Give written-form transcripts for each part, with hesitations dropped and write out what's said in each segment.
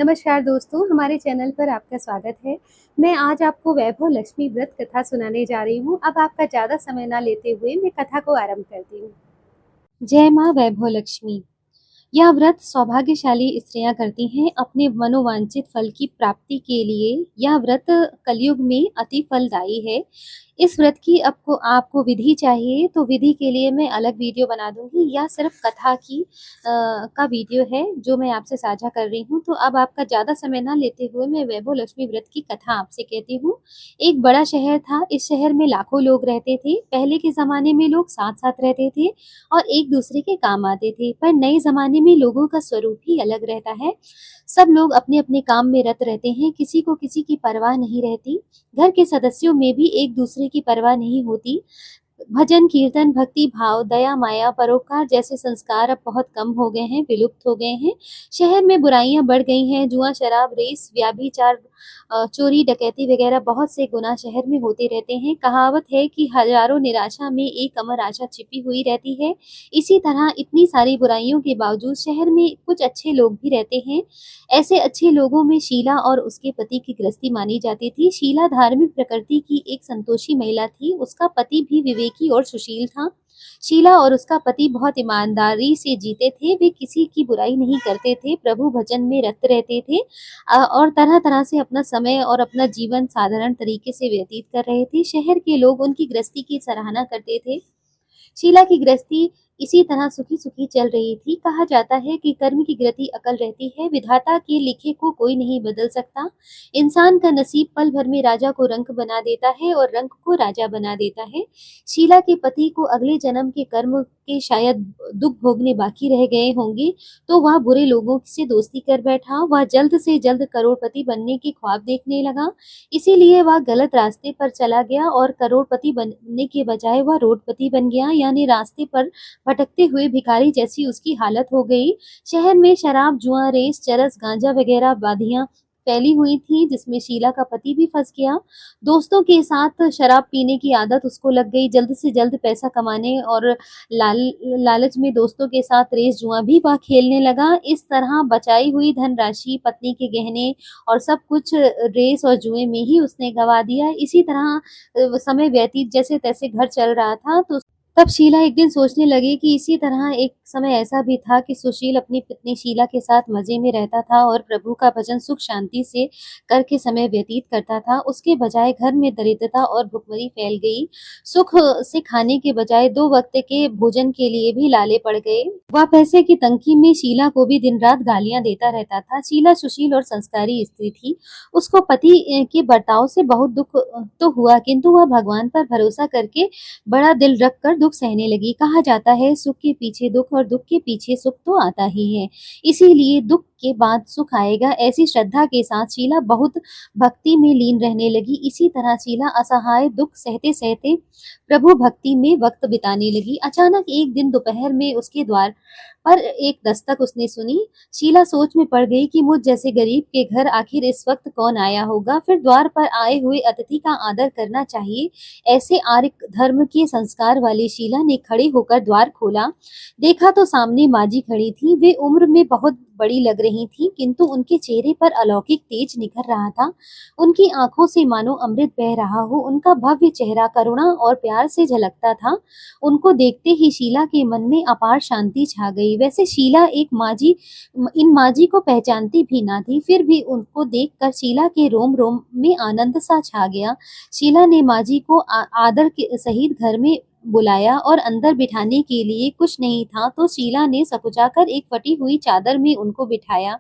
नमस्कार दोस्तों, हमारे चैनल पर आपका स्वागत है। मैं आज आपको वैभव लक्ष्मी व्रत कथा सुनाने जा रही हूँ। अब आपका ज़्यादा समय ना लेते हुए मैं कथा को आरंभ करती हूँ। जय माँ वैभव लक्ष्मी। यह व्रत सौभाग्यशाली स्त्रियां करती हैं अपने मनोवांछित फल की प्राप्ति के लिए। यह व्रत कलयुग में अति फलदायी है। इस व्रत की आपको विधि चाहिए तो विधि के लिए मैं अलग वीडियो बना दूंगी। यह सिर्फ कथा का वीडियो है जो मैं आपसे साझा कर रही हूँ। तो अब आपका ज्यादा समय ना लेते हुए मैं वैभव लक्ष्मी व्रत की कथा आपसे कहती हूँ। एक बड़ा शहर था। इस शहर में लाखों लोग रहते थे। पहले के जमाने में लोग साथ साथ रहते थे और एक दूसरे के काम आते थे, पर नए जमाने में लोगों का स्वरूप ही अलग रहता है। सब लोग अपने अपने काम में रत रहते हैं, किसी को किसी की परवाह नहीं रहती। घर के सदस्यों में भी एक दूसरे की परवाह नहीं होती। भजन कीर्तन भक्ति भाव दया माया परोपकार जैसे संस्कार अब बहुत कम हो गए हैं, विलुप्त हो गए हैं। शहर में बुराइयां बढ़ गई हैं। जुआ शराब रेस व्याभिचार चोरी डकैती वगैरह बहुत से गुनाह शहर में होते रहते हैं। कहावत है कि हजारों निराशा में एक अमर आशा छिपी हुई रहती है। इसी तरह इतनी सारी बुराइयों के बावजूद शहर में कुछ अच्छे लोग भी रहते हैं। ऐसे अच्छे लोगों में शीला और उसके पति की गृहस्थी मानी जाती थी। शीला धार्मिक प्रकृति की एक संतोषी महिला थी। उसका पति भी विवेकी और सुशील था। शीला और उसका पति बहुत ईमानदारी से जीते थे। वे किसी की बुराई नहीं करते थे, प्रभु भजन में रत रहते थे और तरह तरह से अपना समय और अपना जीवन साधारण तरीके से व्यतीत कर रहे थे। शहर के लोग उनकी गृहस्थी की सराहना करते थे। शीला की गृहस्थी इसी तरह सुखी सुखी चल रही थी। कहा जाता है कि कर्म की गति अकल रहती है, विधाता के लिखे को कोई नहीं बदल सकता। इंसान का नसीब पल भर में राजा को रंक बना देता है और रंक को राजा बना देता है। शीला के पति को अगले जन्म के कर्म के शायद दुख भोगने बाकी रह गए होंगे, तो वह बुरे लोगों से दोस्ती कर बैठा। वह जल्द से जल्द करोड़पति बनने के ख्वाब देखने लगा। इसीलिए वह गलत रास्ते पर चला गया और करोड़पति बनने के बजाय वह रोडपति बन गया, यानी रास्ते पर भटकते हुए भिखारी जैसी उसकी हालत हो गई। शहर में शराब जुआ रेस चरस गांजा वगैरह बाधियां फैली हुई थी, जिसमें शीला का पति भी फंस गया। दोस्तों के साथ शराब पीने की आदत उसको लग गई। जल्द से जल्द पैसा कमाने और लालच में दोस्तों के साथ रेस जुआ भी वह खेलने लगा। इस तरह बचाई हुई धनराशि, पत्नी के गहने और सब कुछ रेस और जुए में ही उसने गवा दिया। इसी तरह समय व्यतीत जैसे तैसे घर चल रहा था। तो तब शीला एक दिन सोचने लगी कि इसी तरह एक समय ऐसा भी था कि सुशील अपनी पत्नी शीला के साथ मजे में रहता था और प्रभु का भजन सुख शांति से करके समय व्यतीत करता था। उसके बजाय घर में दरिद्रता और भुखमरी फैल गई। सुख से खाने के बजाय दो वक्त के भोजन के लिए भी लाले पड़ गए। वह पैसे की तंगी में शीला को भी दिन रात गालियां देता रहता था। शीला सुशील और संस्कारी स्त्री थी। उसको पति के बर्ताव से बहुत दुख तो हुआ, किंतु वह भगवान पर भरोसा करके बड़ा दिल रखकर दुख सहने लगी। कहा जाता है सुख के पीछे दुख और दुख के पीछे सुख तो आता ही है, इसीलिए दुख के बाद सुख आएगा। ऐसी श्रद्धा के साथ शीला बहुत भक्ति में लीन रहने लगी। इसी तरह शीला असहाय दुख सहते सहते प्रभु भक्ति में वक्त बिताने लगी। अचानक एक दिन दोपहर में उसके द्वार पर एक दस्तक उसने सुनी। शीला सोच में पड़ गई कि मुझ जैसे गरीब के घर आखिर इस वक्त कौन आया होगा। फिर द्वार पर आए हुए अतिथि का आदर करना चाहिए, ऐसे आर्य धर्म के संस्कार वाली शीला ने खड़े होकर द्वार खोला। देखा तो सामने माजी खड़ी थी। वे उम्र में बहुत बड़ी लग रही थी, किंतु उनके चेहरे पर अलौकिक तेज निखर रहा था। उनकी आंखों से मानो अमृत बह रहा हो। उनका भव्य चेहरा करुणा और प्यार से झलकता था। उनको देखते ही शीला के मन में अपार शांति छा गई। वैसे शीला इन माजी को पहचानती भी ना थी, फिर भी उनको देखकर शीला के रोम रोम में आनंद सा छा गया। शीला ने माजी को आदर के सहित घर में बुलाया और अंदर बिठाने के लिए कुछ नहीं था तो शीला ने सकुचाकर एक फटी हुई चादर में उनको बिठाया।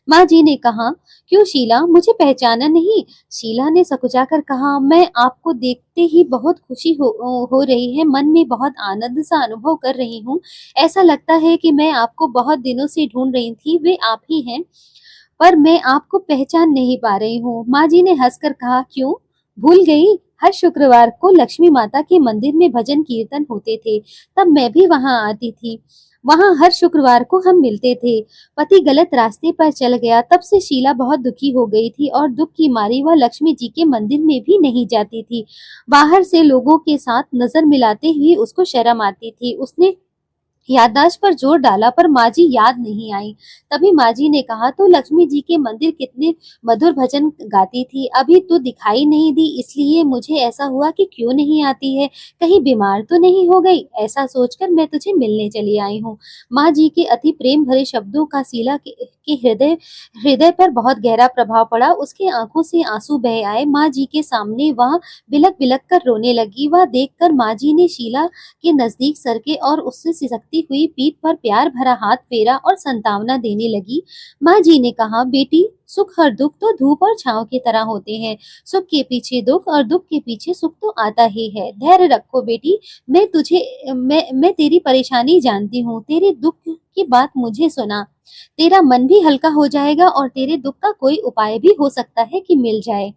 माँ जी ने कहा, क्यों शीला, मुझे पहचाना नहीं? शीला ने सकुचाकर कहा, मैं आपको देखते ही बहुत खुशी हो रही है, मन में बहुत आनंद सा अनुभव कर रही हूँ। ऐसा लगता है कि मैं आपको बहुत दिनों से ढूंढ रही थी। वे आप ही हैं, पर मैं आपको पहचान नहीं पा रही हूँ। माँ जी ने हंसकर कहा, क्यों भूल गई? हर शुक्रवार को लक्ष्मी माता के मंदिर में भजन कीर्तन होते थे, तब मैं भी वहां आती थी। वहां हर शुक्रवार को हम मिलते थे। पति गलत रास्ते पर चल गया, तब से शीला बहुत दुखी हो गई थी और दुख की मारी वह लक्ष्मी जी के मंदिर में भी नहीं जाती थी। बाहर से लोगों के साथ नजर मिलाते हुए उसको शर्म आती थी। उसने याददाश्त पर जोर डाला पर माँ जी याद नहीं आई। तभी माँ जी ने कहा, तो लक्ष्मी जी के मंदिर कितने मधुर भजन गाती थी, अभी तो दिखाई नहीं दी, इसलिए मुझे ऐसा हुआ कि क्यों नहीं आती है, कहीं बीमार तो नहीं हो गई, ऐसा सोचकर मैं तुझे मिलने चली आई हूँ। माँ जी के अति प्रेम भरे शब्दों का शीला के हृदय हृदय पर बहुत गहरा प्रभाव पड़ा। उसकी आंखों से आंसू बह आए। माँ जी के सामने वह बिलक बिलक कर रोने लगी। वह देखकर माँ जी ने शीला के नजदीक सरके और उससे सिसकती हुई पीठ पर प्यार भरा हाथ फेरा और सांत्वना देने लगी। माँ जी ने कहा, बेटी, सुख और दुख तो धूप और छांव की तरह होते हैं। सुख के पीछे दुख और दुख के पीछे सुख तो आता ही है। धैर्य रखो बेटी, मैं तेरी परेशानी जानती हूँ। तेरे दुख की बात मुझे सुना, तेरा मन भी हल्का हो जाएगा और तेरे दुख का कोई उपाय भी हो सकता है कि मिल जाए।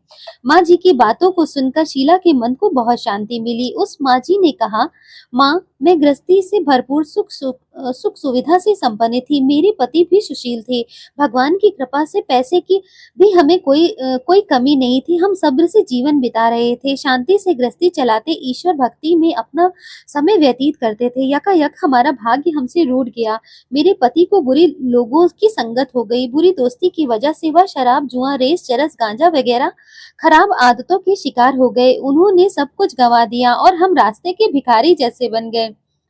माँ जी की बातों को सुनकर शीला के मन को बहुत शांति मिली। उस माँ जी ने कहा, माँ, मैं गृहस्थी से भरपूर सुख सुविधा से संपन्न थी। मेरे पति भी सुशील थे। भगवान की कृपा से पैसे की भी हमें कोई कमी नहीं थी। हम सब्र से जीवन बिता रहे थे, शांति से गृहस्थी चलाते ईश्वर भक्ति में अपना समय व्यतीत करते थे। यकायक हमारा भाग्य हमसे रूठ गया। मेरे पति को बुरी लोगों की संगत हो गई। बुरी दोस्ती की वजह से वह शराब, जुआ, रेस, चरस, गांजा वगैरह खराब आदतों के शिकार हो गए। उन्होंने सब कुछ गंवा दिया और हम रास्ते के भिखारी जैसे बन गए।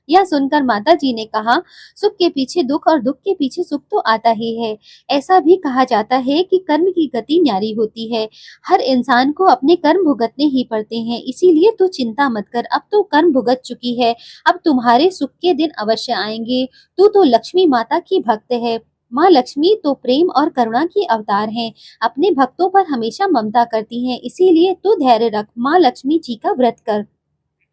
यह सुनकर माता जी ने कहा, सुख के पीछे दुख और दुख के पीछे सुख तो आता ही है। ऐसा भी कहा जाता है कि कर्म की गति न्यारी होती है। हर इंसान को अपने कर्म भुगतने ही पड़ते हैं, इसीलिए तू चिंता मत कर। अब तो कर्म भुगत चुकी है, अब तुम्हारे सुख के दिन अवश्य आएंगे। तू तो लक्ष्मी माता की भक्त है। माँ लक्ष्मी तो प्रेम और करुणा की अवतार हैं, अपने भक्तों पर हमेशा ममता करती हैं, इसीलिए तू धैर्य रख। माँ लक्ष्मी जी का व्रत कर,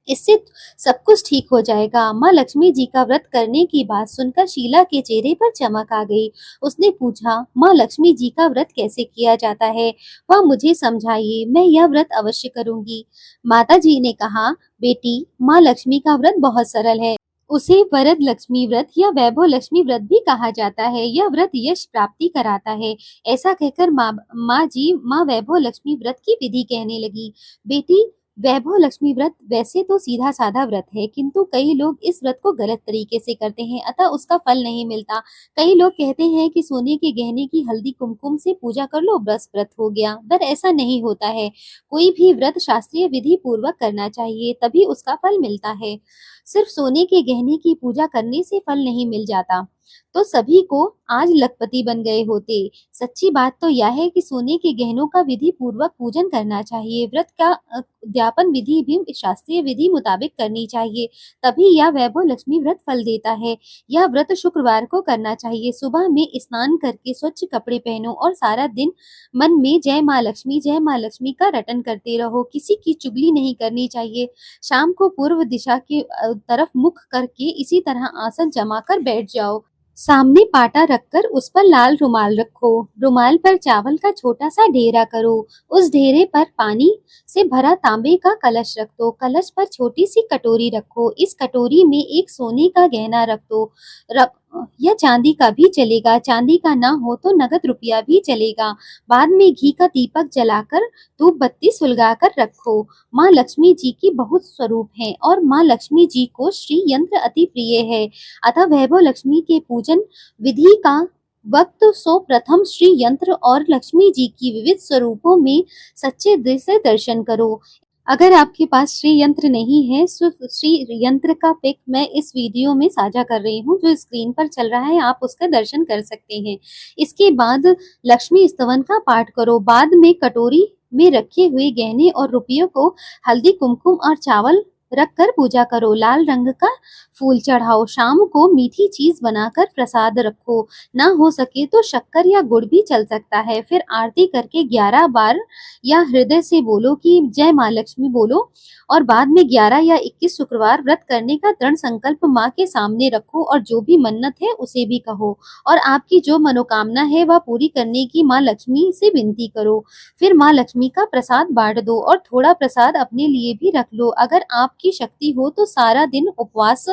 इससे सब कुछ ठीक हो जाएगा। माँ लक्ष्मी जी का व्रत करने की बात सुनकर शीला के चेहरे पर चमक आ गई। उसने पूछा, माँ लक्ष्मी जी का व्रत कैसे किया जाता है, वह मुझे समझाइए, मैं यह व्रत अवश्य करूंगी। माता जी ने कहा, बेटी, माँ लक्ष्मी का व्रत बहुत सरल है। उसे वरद लक्ष्मी व्रत या वैभव लक्ष्मी व्रत भी कहा जाता है। यह व्रत यश प्राप्ति कराता है। ऐसा कहकर माँ वैभव लक्ष्मी व्रत की विधि कहने लगी। बेटी, वैभव लक्ष्मी व्रत वैसे तो सीधा साधा व्रत है, किंतु कई लोग इस व्रत को गलत तरीके से करते हैं, अतः उसका फल नहीं मिलता। कई लोग कहते हैं कि सोने के गहने की हल्दी कुमकुम से पूजा कर लो, बस व्रत हो गया। पर ऐसा नहीं होता है। कोई भी व्रत शास्त्रीय विधि पूर्वक करना चाहिए, तभी उसका फल मिलता है। सिर्फ सोने के गहने की पूजा करने से फल नहीं मिल जाता तो सभी को आज लखपति बन गए होते। सच्ची बात तो यह है कि सोने के गहनों का विधि पूर्वक पूजन करना चाहिए। व्रत का उद्यापन विधि भी शास्त्रीय विधि मुताबिक करनी चाहिए, तभी यह वैभव लक्ष्मी व्रत फल देता है। यह व्रत शुक्रवार को करना चाहिए। सुबह में स्नान करके स्वच्छ कपड़े पहनो और सारा दिन मन में जय माँ लक्ष्मी का रटन करते रहो। किसी की चुगली नहीं करनी चाहिए। शाम को पूर्व दिशा की तरफ मुख करके इसी तरह आसन जमाकर बैठ जाओ। सामने पाटा रखकर उस पर लाल रुमाल रखो। रुमाल पर चावल का छोटा सा ढेरा करो। उस ढेरे पर पानी से भरा तांबे का कलश रख दो। कलश पर छोटी सी कटोरी रखो। इस कटोरी में एक सोने का गहना रख दो। रख या चांदी का भी चलेगा। चांदी का ना हो तो नगद रुपया भी चलेगा। बाद में घी का दीपक जलाकर धूप बत्ती सुलगाकर रखो। माँ लक्ष्मी जी की बहुत स्वरूप हैं और माँ लक्ष्मी जी को श्री यंत्र अति प्रिय है, अतः वैभव लक्ष्मी के पूजन विधि का वक्त सो प्रथम श्री यंत्र और लक्ष्मी जी की विविध स्वरूपों में सच्चे दिल से दर्शन करो। अगर आपके पास श्री यंत्र नहीं है, सिर्फ श्री यंत्र का पिक मैं इस वीडियो में साझा कर रही हूँ, जो स्क्रीन पर चल रहा है, आप उसका दर्शन कर सकते हैं। इसके बाद लक्ष्मी स्तवन का पाठ करो। बाद में कटोरी में रखे हुए गहने और रुपयों को हल्दी, कुमकुम और चावल रख कर पूजा करो। लाल रंग का फूल चढ़ाओ। शाम को मीठी चीज बनाकर प्रसाद रखो। ना हो सके तो शक्कर या गुड़ भी चल सकता है। फिर आरती करके 11 बार या हृदय से बोलो कि जय माँ लक्ष्मी बोलो और बाद में 11 या 21 शुक्रवार व्रत करने का दृढ़ संकल्प माँ के सामने रखो और जो भी मन्नत है उसे भी कहो और आपकी जो मनोकामना है वह पूरी करने की माँ लक्ष्मी से विनती करो। फिर माँ लक्ष्मी का प्रसाद बांट दो और थोड़ा प्रसाद अपने लिए भी रख लो। अगर आप आपकी शक्ति हो तो सारा दिन उपवास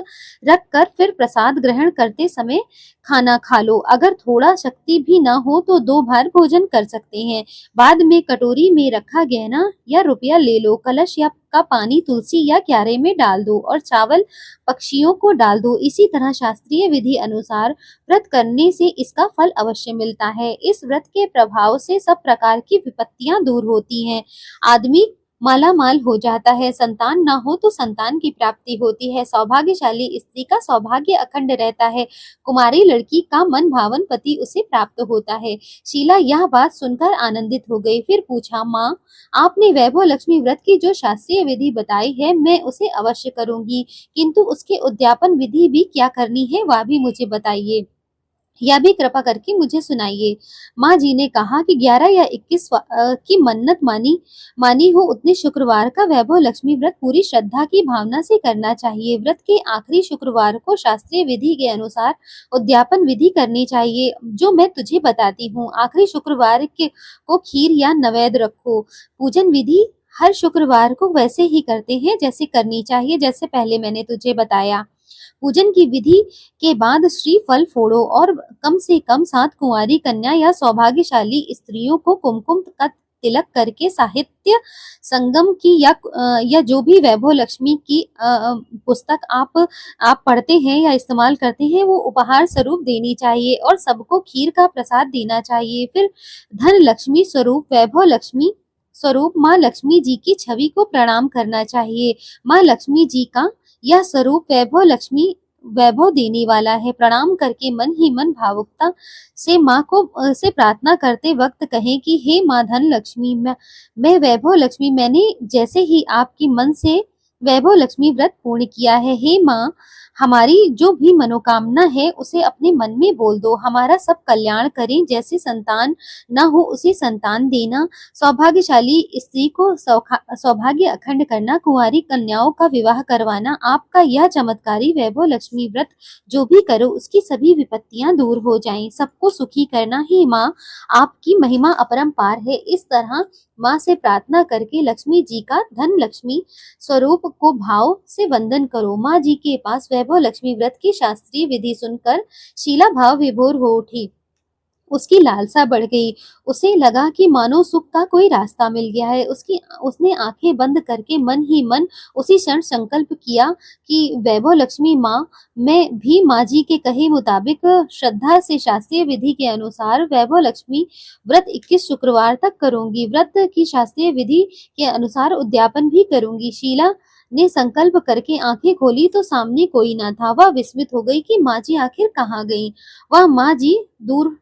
रख कर फिर प्रसाद ग्रहण करते समय खाना खा लो। अगर थोड़ा शक्ति भी ना हो तो 2 बार भोजन कर सकते हैं। बाद में कटोरी में रखा गहना या रुपया ले लो। कलश या का पानी तुलसी या क्यारे में डाल दो और चावल पक्षियों को डाल दो। इसी तरह शास्त्रीय विधि अनुसार व्रत करने से इसका फल अवश्य मिलता है। इस व्रत के प्रभाव से सब प्रकार की विपत्तियां दूर होती हैं। आदमी मालामाल हो जाता है। संतान ना हो तो संतान की प्राप्ति होती है। सौभाग्यशाली स्त्री का सौभाग्य अखंड रहता है। कुमारी लड़की का मन भावन पति उसे प्राप्त होता है। शीला यह बात सुनकर आनंदित हो गई। फिर पूछा, माँ, आपने वैभव लक्ष्मी व्रत की जो शास्त्रीय विधि बताई है मैं उसे अवश्य करूंगी, किंतु उसके उद्यापन विधि भी क्या करनी है वह भी मुझे बताइए, यह भी कृपा करके मुझे सुनाइए। माँ जी ने कहा कि 11 या 21 की मन्नत मानी हो उतने शुक्रवार का वैभव लक्ष्मी व्रत पूरी श्रद्धा की भावना से करना चाहिए। व्रत के आखिरी शुक्रवार को शास्त्रीय विधि के अनुसार उद्यापन विधि करनी चाहिए, जो मैं तुझे बताती हूँ। आखिरी शुक्रवार को खीर या नैवेद्य रखो। पूजन विधि हर शुक्रवार को वैसे ही करते हैं जैसे करनी चाहिए, जैसे पहले मैंने तुझे बताया। पूजन की विधि के बाद श्रीफल फोड़ो और कम से कम 7 कुंवारी कन्या या सौभाग्यशाली स्त्रियों को कुमकुम का तिलक करके साहित्य संगम की या जो भी वैभव लक्ष्मी की पुस्तक आप पढ़ते हैं या इस्तेमाल करते हैं वो उपहार स्वरूप देनी चाहिए और सबको खीर का प्रसाद देना चाहिए। फिर धन लक्ष्मी स्वरूप वैभव लक्ष्मी स्वरूप माँ लक्ष्मी जी की छवि को प्रणाम करना चाहिए। माँ लक्ष्मी जी का यह स्वरूप वैभव देने वाला है। प्रणाम करके मन ही मन भावुकता से माँ को से प्रार्थना करते वक्त कहें कि हे माँ धन लक्ष्मी, मैं वैभव लक्ष्मी, मैंने जैसे ही आपकी मन से वैभव लक्ष्मी व्रत पूर्ण किया है। हे माँ, हमारी जो भी मनोकामना है उसे अपने मन में बोल दो। हमारा सब कल्याण करें। जैसे संतान न हो उसे संतान देना, सौभाग्यशाली स्त्री को सौभाग्य अखंड करना, कुंवारी कन्याओं का विवाह करवाना। आपका यह चमत्कारी वैभव लक्ष्मी व्रत जो भी करो उसकी सभी विपत्तियां दूर हो जाएं। सबको सुखी करना ही माँ आपकी महिमा अपरंपार है। इस तरह माँ से प्रार्थना करके लक्ष्मी जी का धन लक्ष्मी स्वरूप को भाव से वंदन करो। माँ जी के पास वैभव लक्ष्मी व्रत की शास्त्रीय विधि सुनकर शीला भाव विभोर हो उठी। उसकी लालसा बढ़ गई। उसे लगा कि मानो सुख का कोई रास्ता मिल गया है। उसने आंखें बंद करके मन ही मन उसी क्षण संकल्प किया कि वैभव लक्ष्मी माँ, मैं भी माँ जी के कहे मुताबिक श्रद्धा से शास्त्रीय विधि के अनुसार वैभव लक्ष्मी व्रत 21 शुक्रवार तक करूंगी। व्रत की शास्त्रीय विधि के अनुसार उद्यापन भी करूंगी। शीला ने संकल्प करके आंखें खोली तो सामने कोई न था। वह विस्मित हो गई कि माँ जी आखिर कहाँ गई। वह माँ जी दूर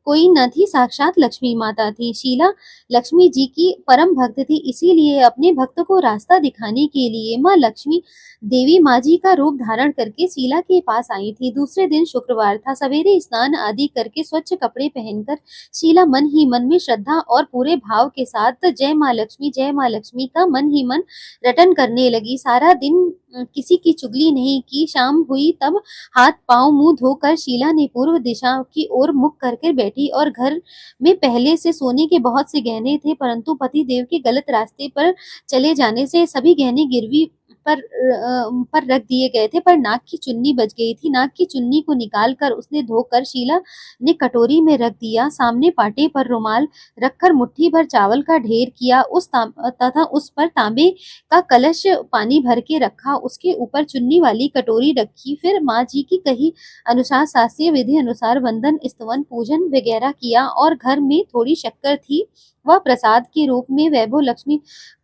कोई न थी, साक्षात लक्ष्मी माता थी। शीला लक्ष्मी जी की परम भक्त थी, इसीलिए अपने भक्त को रास्ता दिखाने के लिए माँ लक्ष्मी देवी माँ जी का रूप धारण करके शीला के पास आई थी। दूसरे दिन शुक्रवार था। सवेरे स्नान आदि करके स्वच्छ कपड़े पहनकर शीला मन ही मन में श्रद्धा और पूरे भाव के साथ जय माँ लक्ष्मी का मन ही मन रटन करने लगी। सारा दिन किसी की चुगली नहीं की। शाम हुई तब हाथ पांव मुंह धोकर शीला ने पूर्व दिशा की ओर मुख करके बैठी और घर में पहले से सोने के बहुत से गहने थे, परंतु पति देव के गलत रास्ते पर चले जाने से सभी गहने गिरवी पर रख दिए गए थे। पर नाक की चुन्नी बच गई थी। नाक की चुन्नी को निकालकर उसने धोकर शीला ने कटोरी में रख दिया। सामने पाटे पर रुमाल रखकर मुट्ठी भर चावल का ढेर किया, तथा उस पर तांबे का कलश पानी भर के रखा। उसके ऊपर चुन्नी वाली कटोरी रखी। फिर माँ जी की कही अनुसार शास्त्रीय विधि अनुसार वंदन स्तवन पूजन वगैरह किया और घर में थोड़ी शक्कर थी वह प्रसाद के रूप में वैभव लक्ष्मी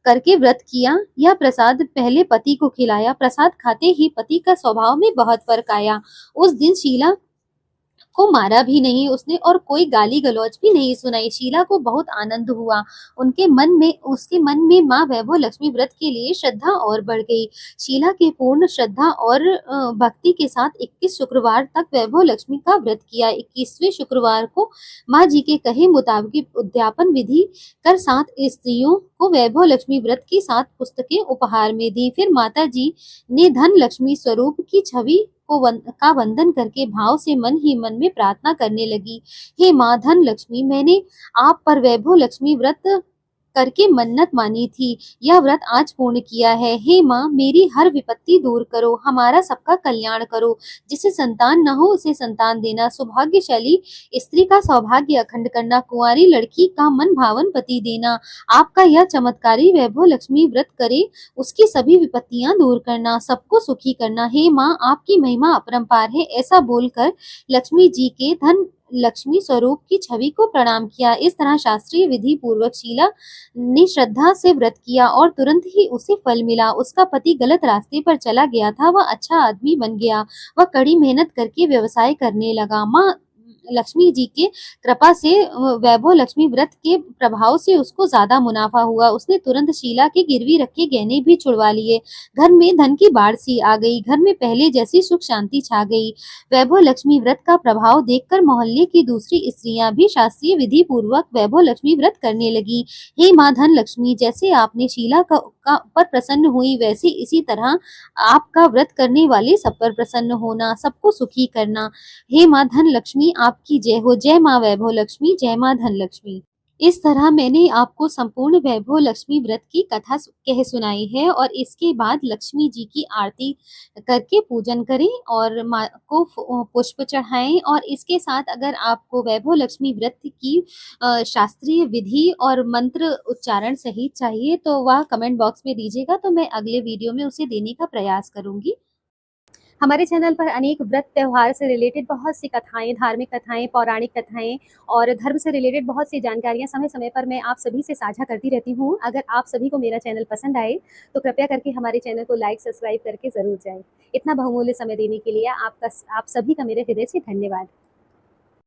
करके व्रत किया। यह प्रसाद पहले पति को खिलाया। प्रसाद खाते ही पति का स्वभाव में बहुत फर्क आया। उस दिन शीला को मारा भी नहीं उसने और कोई गाली गलौज भी नहीं सुनाई। शीला को बहुत आनंद हुआ। उसके मन में माँ वैभव लक्ष्मी व्रत के लिए श्रद्धा और बढ़ गई। शीला के पूर्ण श्रद्धा और भक्ति के साथ 21 शुक्रवार तक वैभव लक्ष्मी का व्रत किया। 21वें शुक्रवार को माँ जी के कहे मुताबिक उद्यापन विधि कर 7 स्त्रियों को वैभव लक्ष्मी व्रत की 7 पुस्तकें उपहार में दी। फिर माता जी ने धन लक्ष्मी स्वरूप की छवि का वंदन करके भाव से मन ही मन में प्रार्थना करने लगी। हे माँ धन लक्ष्मी, मैंने आप पर वैभव लक्ष्मी व्रत करके मन्नत मानी थी, यह व्रत आज पूर्ण किया है। हे माँ, मेरी हर विपत्ति दूर करो, हमारा सबका कल्याण करो। जिसे संतान न हो उसे संतान देना, सौभाग्यशाली स्त्री का सौभाग्य अखंड करना, कुंवारी लड़की का मन भावन पति देना। आपका यह चमत्कारी वैभव लक्ष्मी व्रत करे, उसकी सभी विपत्तियां दूर करना, सबको सुखी करना। हे माँ, आपकी महिमा अपरंपार है। ऐसा बोलकर लक्ष्मी जी के धन लक्ष्मी स्वरूप की छवि को प्रणाम किया। इस तरह शास्त्रीय विधि पूर्वक शीला ने श्रद्धा से व्रत किया और तुरंत ही उसे फल मिला। उसका पति गलत रास्ते पर चला गया था, वह अच्छा आदमी बन गया। वह कड़ी मेहनत करके व्यवसाय करने लगा। माँ लक्ष्मी जी के कृपा से वैभव लक्ष्मी व्रत के प्रभाव से उसको ज्यादा मुनाफा हुआ। उसने तुरंत शीला के गिरवी रखे गहने भी छुड़वा लिए। घर में धन की बाढ़ सी आ गई। घर में पहले जैसी सुख शांति छा गई। वैभव लक्ष्मी व्रत का प्रभाव देखकर मोहल्ले की दूसरी स्त्रियां भी शास्त्रीय विधि पूर्वक वैभव लक्ष्मी व्रत करने लगी। हे माँ धन लक्ष्मी, जैसे आपने शीला पर प्रसन्न हुई, वैसे इसी तरह आपका व्रत करने वाले सब पर प्रसन्न होना, सबको सुखी करना। हे माँ धन लक्ष्मी, आपकी जय हो। जय माँ वैभव लक्ष्मी, जय माँ धन लक्ष्मी। इस तरह मैंने आपको संपूर्ण वैभव लक्ष्मी व्रत की कथा कह सुनाई है, और इसके बाद लक्ष्मी जी की आरती करके पूजन करें और माँ को पुष्प चढ़ाएं। और इसके साथ अगर आपको वैभव लक्ष्मी व्रत की शास्त्रीय विधि और मंत्र उच्चारण सहित चाहिए तो वह कमेंट बॉक्स में दीजिएगा, तो मैं अगले वीडियो में उसे देने का प्रयास करूंगी। हमारे चैनल पर अनेक व्रत त्योहार से रिलेटेड बहुत सी कथाएं, धार्मिक कथाएं, पौराणिक कथाएं और धर्म से रिलेटेड बहुत सी जानकारियां समय समय पर मैं आप सभी से साझा करती रहती हूं। अगर आप सभी को मेरा चैनल पसंद आए तो कृपया करके हमारे चैनल को लाइक सब्सक्राइब करके ज़रूर जाएं। इतना बहुमूल्य समय देने के लिए आप सभी का मेरे हृदय से धन्यवाद।